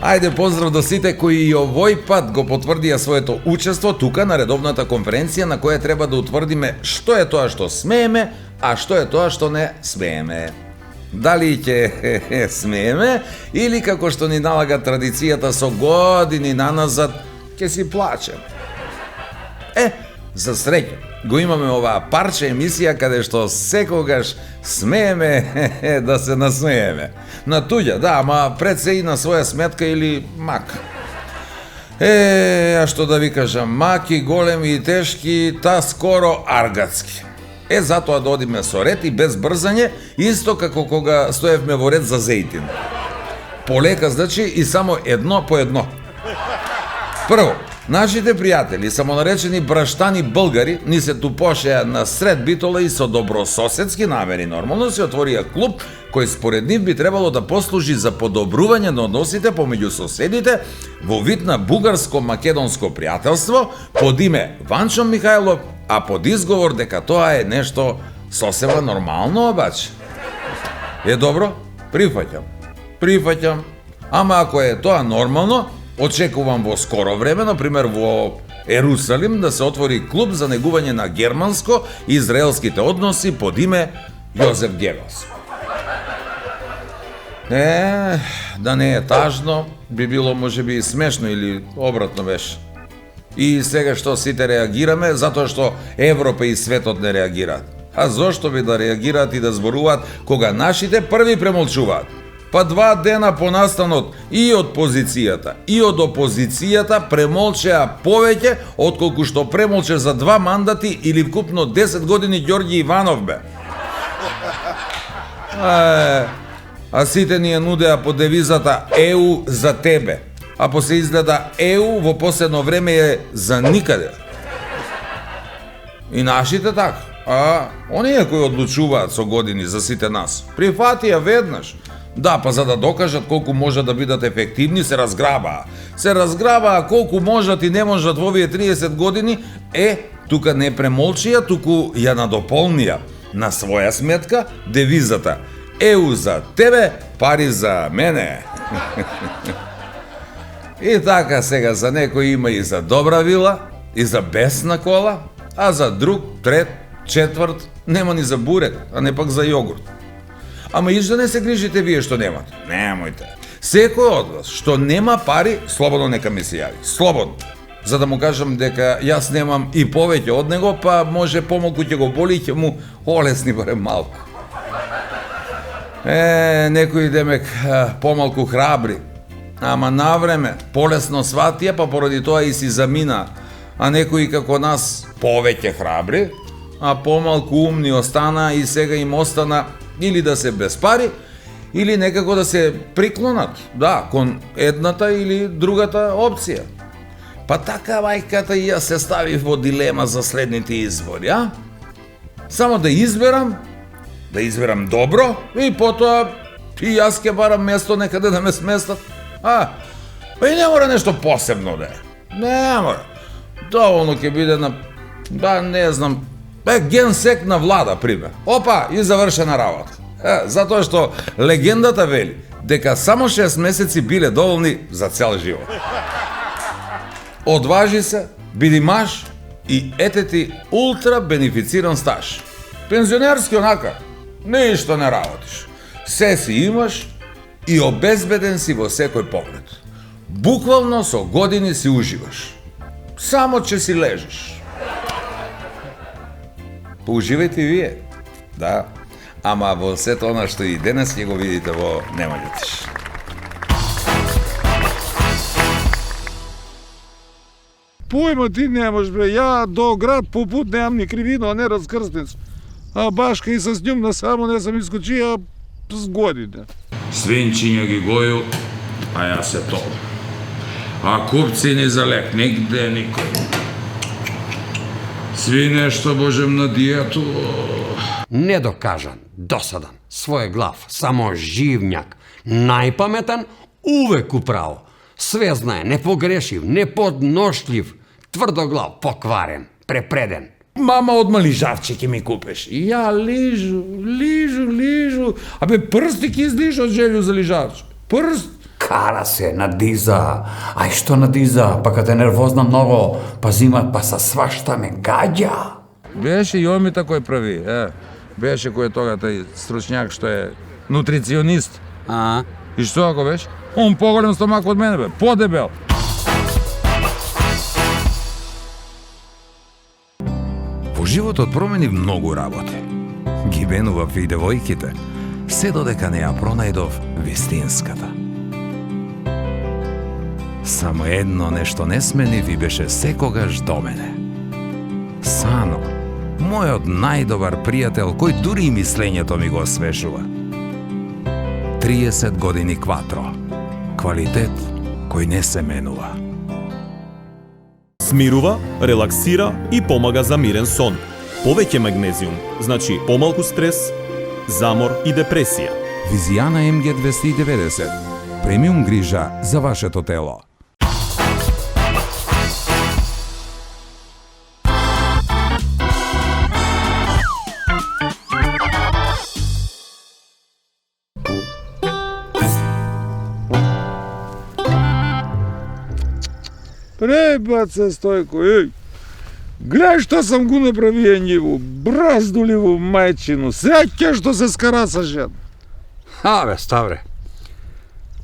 Ајде поздрав до сите кои и овој пат го потврдија своето учество тука на редовната конференција на која треба да утврдиме што е тоа што смееме, а што е тоа што не смееме. Дали ќе смееме или како што ни налага традицијата со години наназад ќе си плачеме. За среќа, го имаме оваа парче емисија каде што секогаш смееме да се насмееме. На туѓа, да, ама пред се и на своја сметка или мак. А што да ви кажам, маки, големи и тешки, та скоро аргатски. Затоа да одиме со ред и без брзање, исто како кога стоевме во ред за зејтин. Полека, значи, и само едно по едно. Прво, нашите пријатели, самонаречени браштани българи, ни се тупошеа на сред Битола и со добрососедски намери нормално се отворија клуб кој според нив би требало да послужи за подобрување на односите помеѓу соседите во вид на бугарско-македонско пријателство под име Ванчо Михајлов, а под изговор дека тоа е нешто сосема нормално обаче. Добро, прифаќам. Ама ако е тоа нормално, очекувам во скоро време, например во Ерусалим, да се отвори клуб за негување на германско-израелските односи под име Јозеф Гебелс. Да не е тажно, би било можеби и смешно или обратно беше. И сега што сите реагираме, затоа што Европа и светот не реагираат. А зошто би да реагираат и да зборуваат кога нашите први премолчуваат? Па 2 дена по настанот и од позицијата, и од опозицијата премолчеа повеќе отколку што премолче за 2 мандати или вкупно 10 години Ѓорѓи Иванов бе. А сите ни ја нудеа по девизата ЕУ за тебе. А по се изгледа ЕУ во последно време е за никаде. И нашите така. Оние кои одлучуваат со години за сите нас, прифатија веднаш. Да, па за да докажат колку можат да бидат ефективни, се разграбаа колку можат и не можат во овие 30 години, тука не премолчија, туку ја надополнија на своја сметка девизата ЕУ за тебе, пари за мене. И така сега за некој има и за добра вила, и за бесна кола, а за друг, трет, четврт, нема ни за бурек, а не пак за јогурт. Ама иш да не се грижите вие што немате. Немојте. Секој од вас што нема пари, слободно нека ми се јави. Слободно. За да му кажам дека јас немам и повеќе од него, па може помалку ќе го боли и ќе му олесни барем малку. Некои демек помалку храбри, ама навреме, полесно сватија, па поради тоа и си замина. А некои како нас повеќе храбри, а помалку умни остана и сега им остана или да се без пари, или некако да се приклонат, кон едната или другата опција. Па така мајката и ја се стави во дилема за следните избори, Само да изберам добро и потоа и јас ќе барам место некаде да ме сместат. Па и не мора нешто посебно да е. Не мора. Доволно ќе биде на, не знам, генсек на влада, пример. И завршена работа. Затоа што легендата вели дека само 6 месеци биле доволни за цел живот. Одважи се, биди маж и ете ти ултра бенефициран стаж. Пензионерски онака, ништо не работиш. Се си имаш и обезбеден си во секој поглед. Буквално со години си уживаш. Само че си лежиш. Поуживајте вие. Да. Ама во сето она што и денес ќе го видите во Нема љутиш. Појма ти немаш, бре, ја до град по пут немам ни кривина, а не раскрстница. А башка и с њум насамо не сам искочија с година. Свинчиња ги гоју, а јас се тоа. А купци ни за лек, нигде никој. Сви нешто божем на диету. Недокажан, досадан, својеглав, само живњак, најпаметен, увек управо. Sve znае, nepogrešiv, nepodnošljiv, tvrdoglav, pokvaren, prepreden. Mama odmah ližavčike mi kupeš. I ja ližu, a be prstik izližu od želju za ližavč. Prst. Kara se, nadiza. Aj što nadiza? Pa kad je nervozna mnogo, pa zima, pa sa svašta me gađa. Беше i on mi tako je pravi. Беше koji je toga taj stručnjak što je nutricionist. A? I što ako već? On pogolem stomak od mene, be. Podebel. Во животот промени многу работи. Ги венував и девојките, се додека не ја пронајдов вистинската. Само едно нешто не сменив и беше секогаш до мене. Сано, мојот најдобар пријател, кој дури и мислењето ми го освежува. 30 години кватро. Квалитет кој не се менува. Смирува, релаксира и помага за мирен сон. Повеќе магнезиум, значи помалку стрес, замор и депресија. Визијана МГ 290. Премиум грижа за вашето тело. Пребаце, Стојко, гледај што сам го направија ниву, браздуливу мајчину, сеќа што се скара со жена. Абе, Ставре,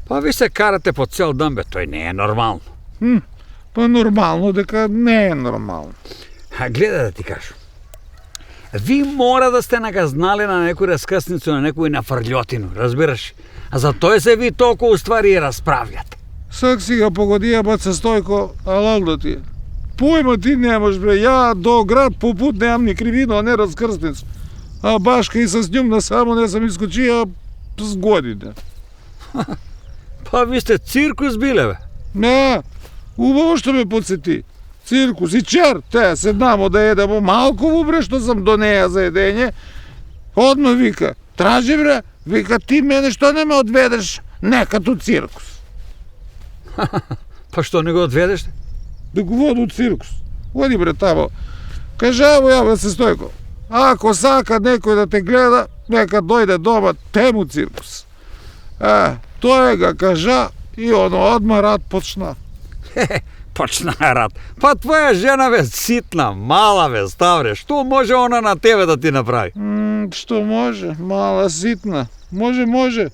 па ви се карате по цел ден, бе, тој не е нормално. Па нормално дека не е нормално. А гледа да ти кажу. Ви мора да сте нагазнале на некој раскрсницу, на некој нафрлјотину, разбираш? А за тој се ви толку уствари и расправljate. Сак си ga погодија, баце, Стојко, алал да ти е. Појма ти немаш, бре, ја до град по пут немам ни кривину, а не раскрсницу. А башка и с njom насамо не сам искочија с година. Па ви сте циркус биле, бе. Не, убаво што ме подсети. Циркус и чер, те, седнамо да едемо малково, бре, што сам до неја за едење. Одма вика, тражи, бре, вика, ти мене што не ме одведеш некато циркус. Па што не го одведеш? Да го води у циркус. Оди, бре, тамо. Кажаво ја, бе, се Стојко. Ако сака некој да те гледа, нека дојде дома, тему циркус. Тој га кажа и оно одма рад почна. Почна рад. Па твоја жена, бе, ситна, мала, бе, Ставре. Што може она на тебе да ти направи? Што може? Мала, ситна. Може.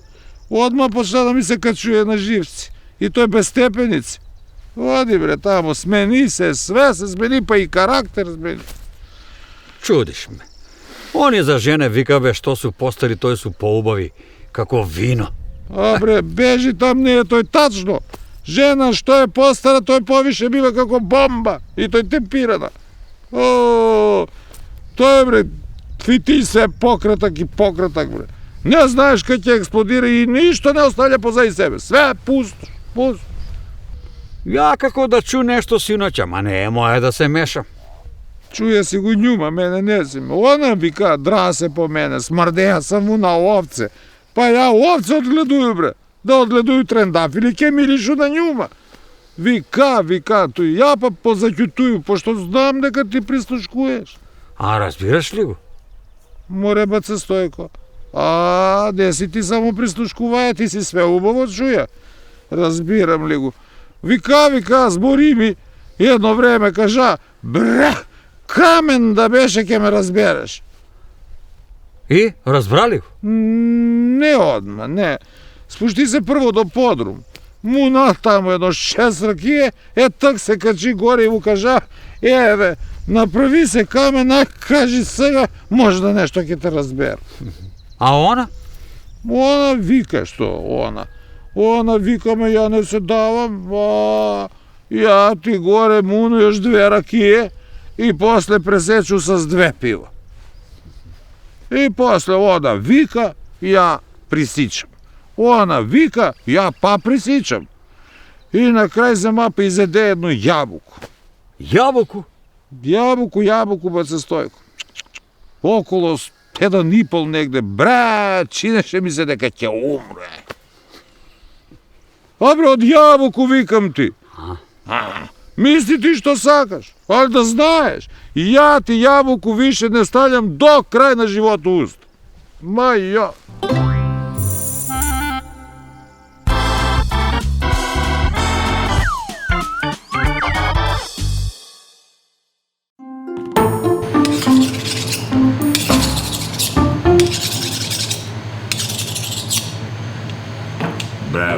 Одма почна да ми се качуе на живци. И тој без степеници. Оди, бре, тамо, смени се, све се смени, па и карактер смени. Чудиш ме. Они за жене вика, бе, што су постари, тој су поубави, како вино. А, бре, бежи там, не е тој тачно. Жена што е постара, тој повише бива како бомба. И тој темпирана. Тој, бре, твити се пократак и пократак, бре. Не знаеш кај ќе експлодира и ништо не оставља позади себе. Све пусто. Ја како да чу нешто синоќа, ма не е моја да се мешам. Чуја си го њума, мене не си ме. Она вика, дра се по мене, смрдеја сам му на овце. Па ја овце одгледуju, бре. Да одгледуju трендафили, ке миришу на њума. Вика, тој ја па позаќутуju, пошто знам дека ти прислушкуеш. А разбираш ли го? Море, баце, Стојко. Не си ти само прислушкуваја, ти си све убаво чуја. Разбирам ли го. Вика, збори ми. Едно време кажа, бре, камен да беше ке ме разбереш. И, разбрали го? Не одма, не. Спушти се прво до подрум. Му натамо едно 6 ракije, так се качи горе и му кажа, еве, направи се камен, кажи сега, може да нешто ќе те разбера. А она? Она вика, што она? Она вика ме, ја не се давам, ја ти горе муну још 2 ракije и после пресечу с 2 пива. И после она вика, ја присичам. Она вика, ја па присичам. И на крај зема па изеде едно јабуко. Јабуку? Јабуку, баце, Стојко. Около 1,5 негде, бре, чинеше ми се дека ќе умре. A bre, od jabuku vikam ti. Misli ti što sakaš, ali da znaješ, ja ti jabuku više ne stavljam do kraja na život u usta. Ma ja.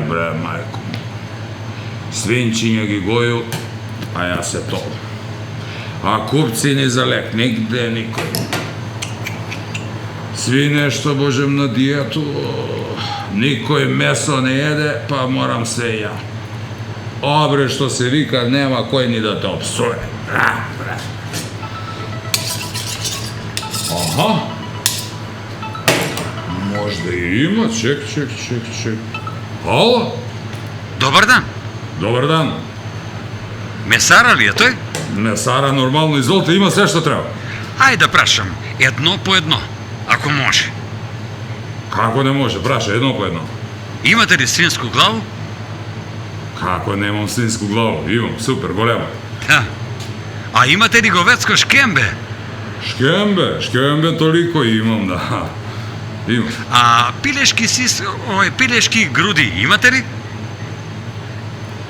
Bre, majko. Svinčinja gi goju, a ja se topim. A kupci ni za lek, nigde niko. Svi nešto, božem, na dijetu, niko im meso ne jede, pa moram sve ja. Obre, što se vika, nema koji ni da te opsuje. Bre. Aha. Možda i ima, ček. Alo? Добър ден! Dobar dan. Месара ли е той? Месара, нормално, изолте, има sve što treba. Ай да прашам, едно по едно, ако може. Kako ne može, praša, jedno po jedno. Имате ли свинско главо? Kako nemam svinsku glavu? Imam, super, golema. Да. А имате ли говецко шкембе? Škembe toliko imam, da. Imam. А пилешки груди имате ли?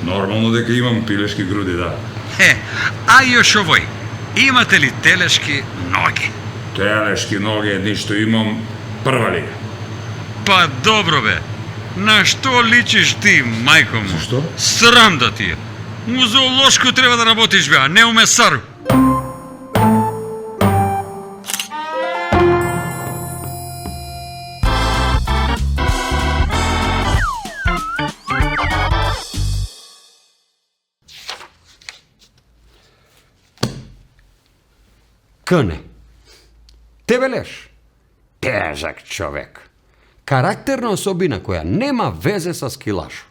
Normalno дека imam pileški grudi, da. А još ovoj, imate li teleški noge? Teleški noge, ništo imam, prva liga. Pa dobro bе, na što ličiš ti, majko mu? Zašto? Sram da ti je. U zoološku treba da работиш бе, а не у месару. Къне. Тебелеш. Тежък човек. Karakterna osobina koja nema veze sa skilašom.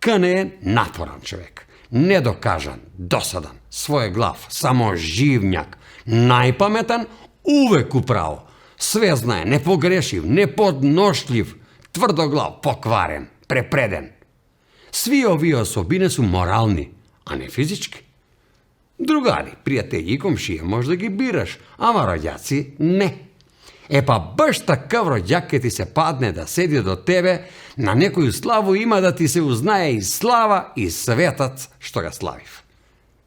Къне je naporan čovjek. Nedokazan, dosadan, svojeglav, samoživnjak, najpametan, uvek u pravo. Sve znaje, nepogrešiv, nepodnošljiv, tvrdoglav, pokvaren, prepreden. Svi ovi osobine su moralni, a ne fizički. Drugari, prijatelji i komšije možda gi biraš, ama rođaci ne. E pa baš takav rođak kad ti se padne da sedi do tebe, na nekoju slavu ima da ti se uznaje i slava i svetac što ga slaviv.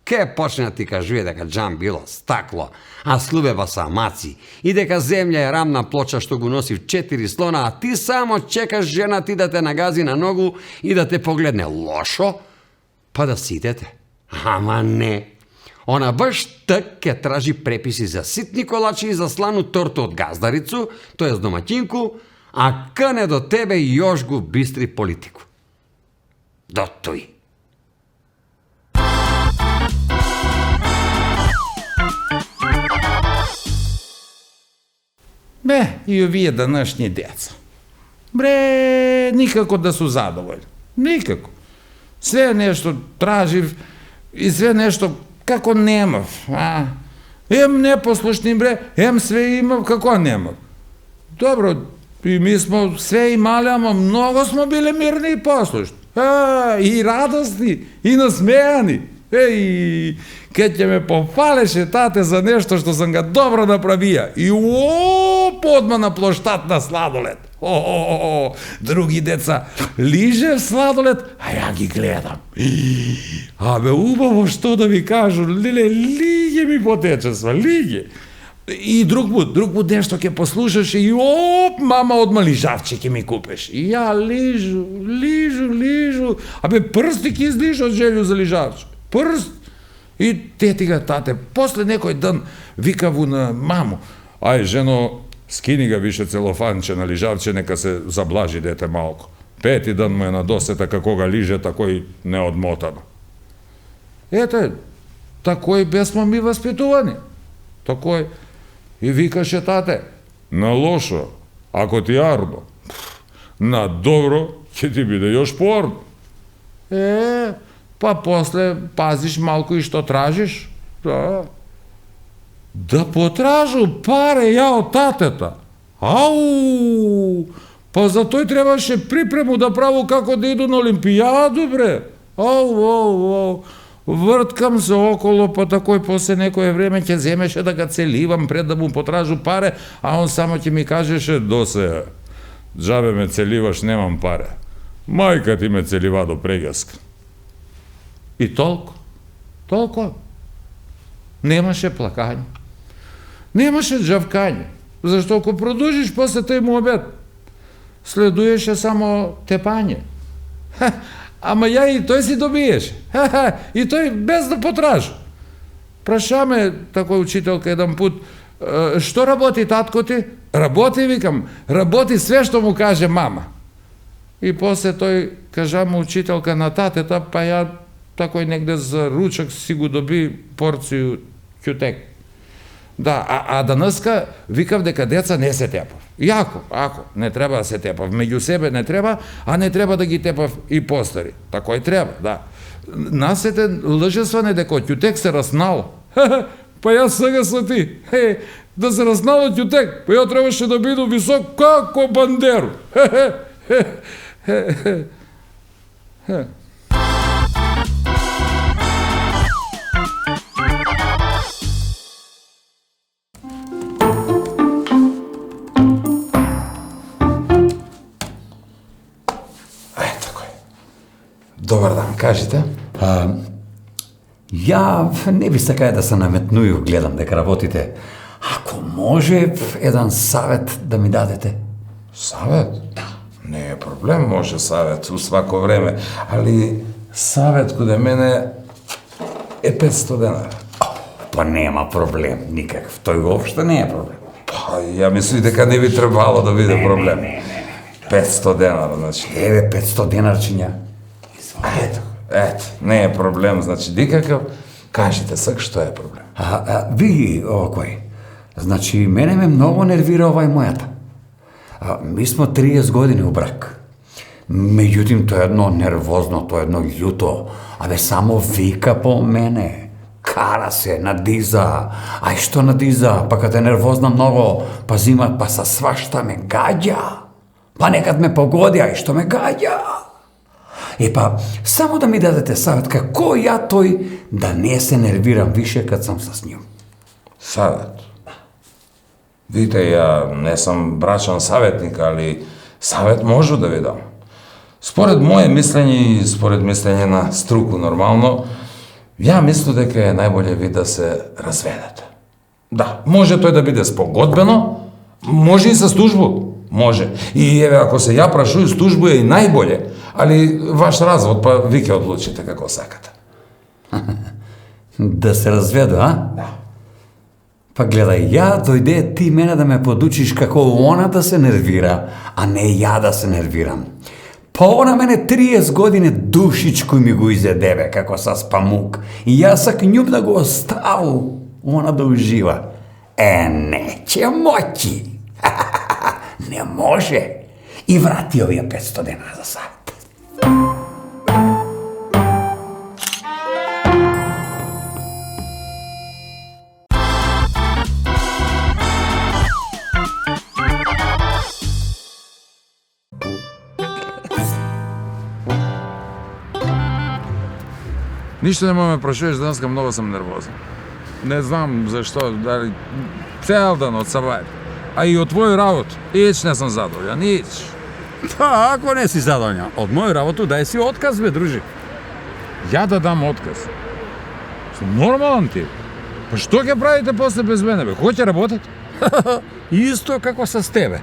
Ke počne da ti kažuje da ga džam bilo staklo, a slubeba sa maci, i deka zemlja je ravna ploča što gu nosi 4 slona, a ti samo čekaš žena ti da te nagazi na nogu i da te pogledne lošo, pa da sidete. Ama ne. Ona baš take traži prepisi za sitni kolači i za slanu tortu od gazdaricu, to je domaćinku, a къне do tebe i još gu bistri politiku. Do tuj. I ovije današnji djeca. Nikako da su zadovoljni. Nikako. Sve nešto traži i sve nešto kako nemav. Em neposlušni, em sve imav, kako nemav. Dobro, i mi smo sve imali, ama mnogo smo bili mirni i poslušni. I radosni, i nasmejani. Kad će me pohvaleše tate za nešto što sam ga dobro napravija. I odmah na ploštat na sladoled. Drugi deca liže sladoled, a ja gi gledam. A me ubavo što da mi kažu, lige mi poteče sva, lige. I drug put nešto ke poslušaš i mama odmah ližavčike mi kupeš. I ja ližu, a me prstik izližu od želju za ližavču. Prst. I teti ga tate, posle nekoj dan vikavu na mamu. Aj, ženo, skini ga više celofanče na ližavče, neka se zablaži dete malko. 5. dan mu je na doseta kako ga liže, tako i neodmotano. Ete, tako i besmo mi vaspituvani. Tako je. I vikaše tate, na lošo, ako ti ardo, na dobro će ti bide još porno. Pa posle paziš malko i što tražiš. Da potražu pare ja od tateta. Pa Па за тој требаше припрему да праву како да иду на Олимпијаду, бре. Ау. Врткам се около, па такој после некое време ќе земеше да га целивам пред да му потражу паре, а он само ќе ми кажеше до се, джабе ме целиваш, немам паре. Мајка ти ме целива до прегеска. И толку. Немаше плакање. Немаше джавкање. Зашто ако продолжиш после тој му обед, следуеше само тепање. Ама ја и тој си добиеше. И тој без да потража. Прашаме такој учителка еден пут, што работи татко ти? Работи, викам, работи све што му каже мама. И после тој кажа му учителка на татета, па ја такој негде за ручак си го доби порцију ќутек. Да, а данеска викав дека деца не се тепав. Јако, ако, не треба да се тепав. Меѓу себе не треба, а не треба да ги тепав и постари. Такој треба, да. Насете лжесване дека ќутек се раснало. Па јас сега со ти. Да се раснало ќутек, па ја требаше да биду висок како бандеру. Добар дан, кажете. Ја не би сакаја да се наметнуju, гледам дека работите. Ако може, еден савет да ми дадете. Савет? Да. Не е проблем, може савет у свако време, али савет каде мене е 500 денара. Па нема проблем, никакв. Тој воопшто не е проблем. Па, ја мислам дека не би требало да биде проблем. 500 денара, значи. Еве 500 денарчиња. Ето, не е проблем, значи никакав. Кажете сак што е проблем. Ви, кој? Значи, мене ме многу нервира овај мојата. Ми смо 30 години у брак. Меѓутим, тоа е едно нервозно, тоа е едно љуто. Абе, само вика по мене. Кара се, надиза. Ај што надиза? Па кад е нервозна многу, па зима, па са свашта ме гаѓа. Па некад ме погоди, ај што ме гаѓа. Па, само да ми дадете савет како ја тој да не се нервирам више кад сам с нјом. Савет? Видите, ја не сам брачен саветник, али савет можу да ви дам. Според моје мислење и според мислење на струку нормално, ја мислам дека е најболje ви да се разведете. Да, може тој да биде спогодбено, може и со тужбу. Може. И еве, ако се ја прашуju с тужбу е и најболje, али ваш развод, па ви ќе одлучите како сакате. Да се разведу, а? Да. Па гледај, ја дојде ти мене да ме подучиш како она да се нервира, а не ја да се нервирам. Па она мене 30 години душичко ми го изедебе како с памук и јас сак њуб да го оставу, она да ужива. Не, ќе моќи. Не може. И врати овие 500 денара за савет. Ништо не ме прашуваш, денеска многу сам нервозен. Не знам зашто, дали цел ден од сабајот. А и од твој работ, ич не сум задоволен, ич. Па, ако не си задоволен од мој работу, дај си отказ, бе, дружи. Ја да дам отказ. Сум нормален ти. Па што ќе правите после без мене, бе? Кој ќе работите? Исто како с тебе.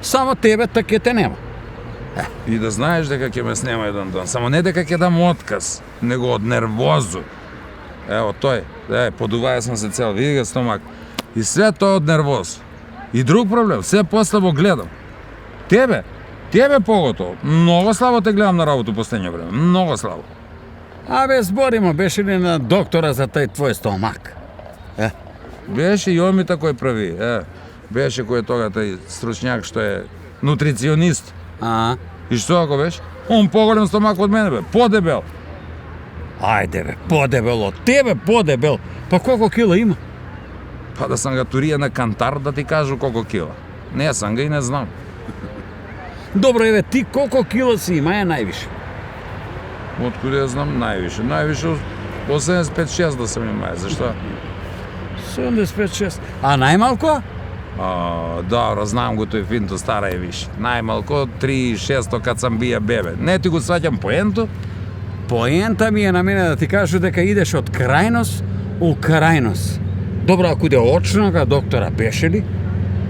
Само тебе така те нема. И да знаеш дека ќе ме снема еден ден. Само не дека ќе дам отказ, него од нервозу. Ево тој, подуваја сам се цел, види га стомак. И све тоа од нервоз. И друг проблем, се послабо гледам. Тебе поготово. Многу слабо те гледам на работу последње време. Многу слабо. Абе, зборимо, беше ли на доктора за тај твој стомак? Беше и Омита кој прави. Беше кој е тога тај стручњак што е нутриционист. И што ако беше? Он поголем стомак од мене, бе. Подебел. Ајде, бе, подебел од тебе, подебел. Па колку кила има? Па да сам га турија на кантар да ти кажу колку кила. Не сам га и не знам. Добро, еве, ти колко кила си има е највише? Откуда я знам највише? Највише 85-6 да се ми мае. Зашто? 75-6. А најмалко? Добро, знам го тој финто, стара е више. Најмалко 3-6 кад сам бија бебе. Не ти го сваќам поенто? Поента ми е на мене да ти кажу дека идеш од крајност у крајност. Добро, ако иде очнога доктора, беше ли?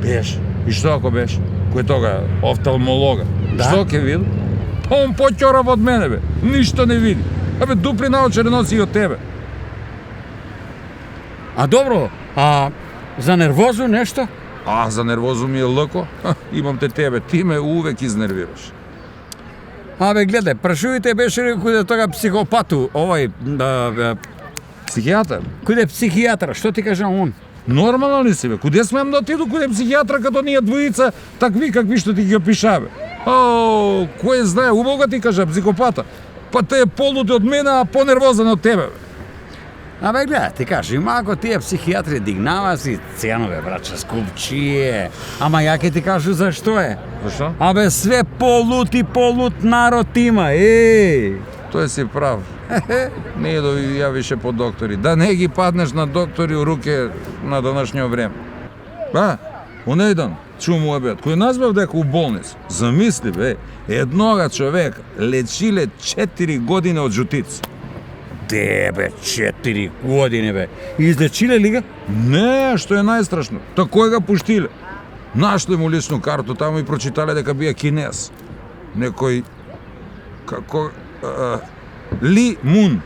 Беше. И што ако беше? Кој тога офталмолога? Да. Што ќе види? Па он поќорав од мене, бе. Ништо не види. Абе, дупли наочари носи и од тебе. А добро, а за нервозу нешто? За нервозу ми е лако. Имам те тебе. Ти ме увек изнервираш. Абе, гледај, прашувате беше ли кој тога психопату, Психијатар? кој психијатар, што ти кажа он? Нормално ли си, бе? Куде смеам да отиду куде психијатра като ние двојица, такви какви што ти ги опишаве? Кој знае, убаво ти кажа психопата. Па те е полут од мене, а понервозен од тебе, бе. Абе, гледај, ти кажи, малко тие психијатри дигнава си ценове, брача, скупчие. Ама ја ќе ти кажу зашто е. Зашто? Абе, све полут народ има, Тој си прав. Не иду ја више по доктори. Да не ги паднеш на доктори у руке на данашњо време. Унејдан, чуму бед, кој назбав дека у болница. Замисли, бе, еднога човек лечиле 4 години од жутица. Тебе, 4 години, бе. Излечиле ли га? Не, што е најстрашно. Кој га пуштиле? Нашле му личну карту таму и прочитале дека бија кинез. Некој... Како... Ли Мун.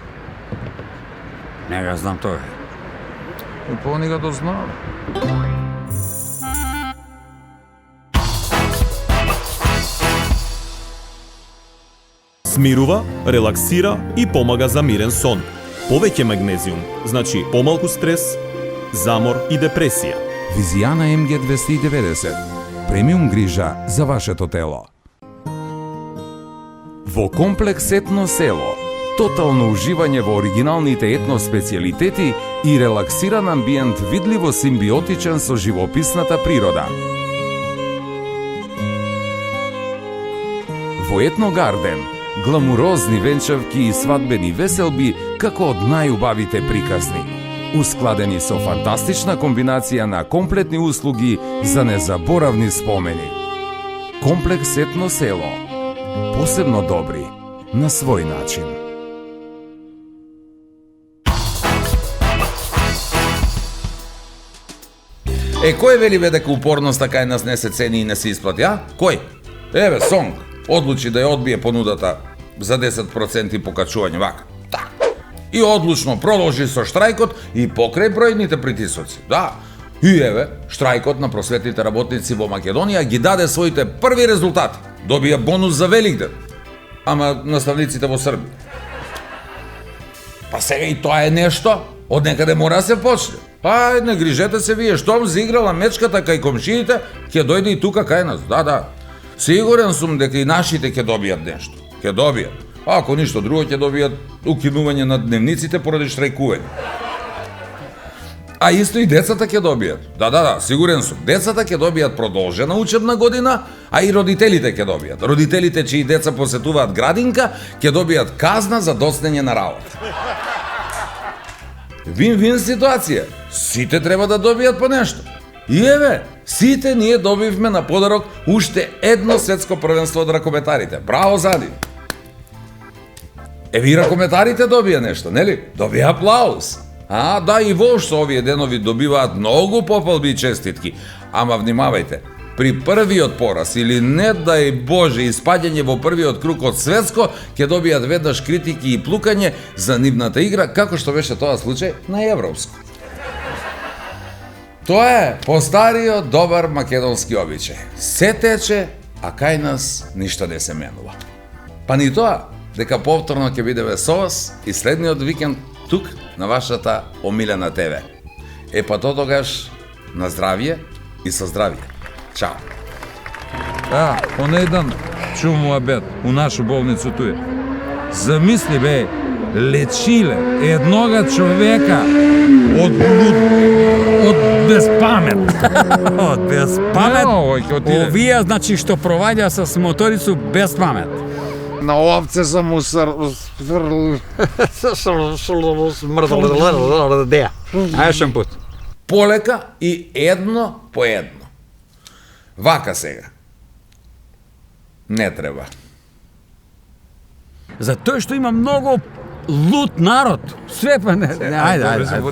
Не га знам тоа. И па они га дознава. Смирува, релаксира и помага за мирен сон. Повеќе магнезиум, значи помалку стрес, замор и депресија. Визијана МГ 290. Премиум грижа за вашето тело. Во комплекс Етно село. Тотално уживање во оригиналните етно специјалитети и релаксиран амбиент видливо симбиотичен со живописната природа. Во Етно Гарден, гламурозни венчавки и свадбени веселби како од најубавите приказни. Ускладени со фантастична комбинација на комплетни услуги за незаборавни спомени. Комплекс Етно село. Посебно добри на свој начин. Кој вели бе дека упорноста кај нас не се цени и не се исплати, Кој? Еве, Сонг одлучи да ја одбие понудата за 10% покачување вака. Так. И одлучно продолжи со штрајкот и покрај бројните притисоци. И еве, штрајкот на просветните работници во Македонија ги даде своите први резултати. Добија бонус за Великден. Ама наставниците во Србија. Па сега и тоа е нешто. Од некаде мора да се почне. Не грижете се вие, штом заиграла мечката кај комшиите, ќе дојде и тука кај нас. Да. Сигурен сум дека и нашите ќе добијат нешто. Ќе добијат. Ако ништо друго, ќе добијат укинување на дневниците поради штрајкување. Исто и децата ќе добијат. Да, сигурен сум. Децата ќе добијат продолжена учебна година, а и родителите ќе добијат. Родителите чии деца посетуваат градинка, ќе добијат казна за доцнење на работа. Вин-вин ситуација. Сите треба да добијат по нешто. И еве, сите ние добивме на подарок уште едно светско првенство од ракометарите. Браво зади! И ракометарите добија нешто, нели? Добија аплауз. Да, и воопшто овие денови добиваат многу попалби и честитки. Ама внимавајте, при првиот пораз или не дај Боже испаѓање во првиот круг од светско, ќе добијат веднаш критики и плукање за нивната игра, како што беше тоа случај на европско. Тоа е постариот добар македонски обичај. Се тече, а кај нас ништо не се менува. Па ни тоа, дека повторно ќе бидеме со вас и следниот викенд тук на вашата омилена ТВ. Па до тогаш на здравје и со здравје. Чао. Онејдан чу му абед у нашу болницу туе. Замисли, бе, лечиле еднога човека од безпамет. Од без памет. Овој ќе отиде. Овие, значи, што проваѓа с моторицу без памет. На овце sam mu Деја. Ајшен пут. Полека и едно по едно. Вака сега. Не треба. За тоа што има многу лут народ. Све па не. Ајде.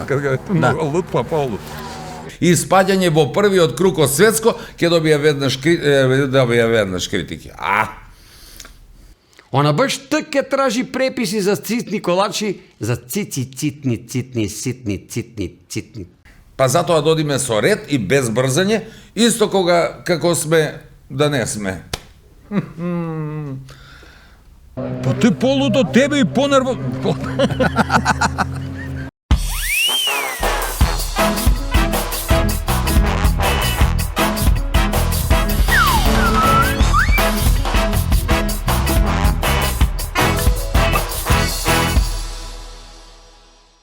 Лут па полут. И спаѓање во првиот круг од светско ќе добија веднаш критики. Она баш ќе тражи преписи за цитни колачи, за цитни, ситни. Па затоа додиме со ред и без брзање, исто како сме да не сме. Па те полут од тебе и понерво...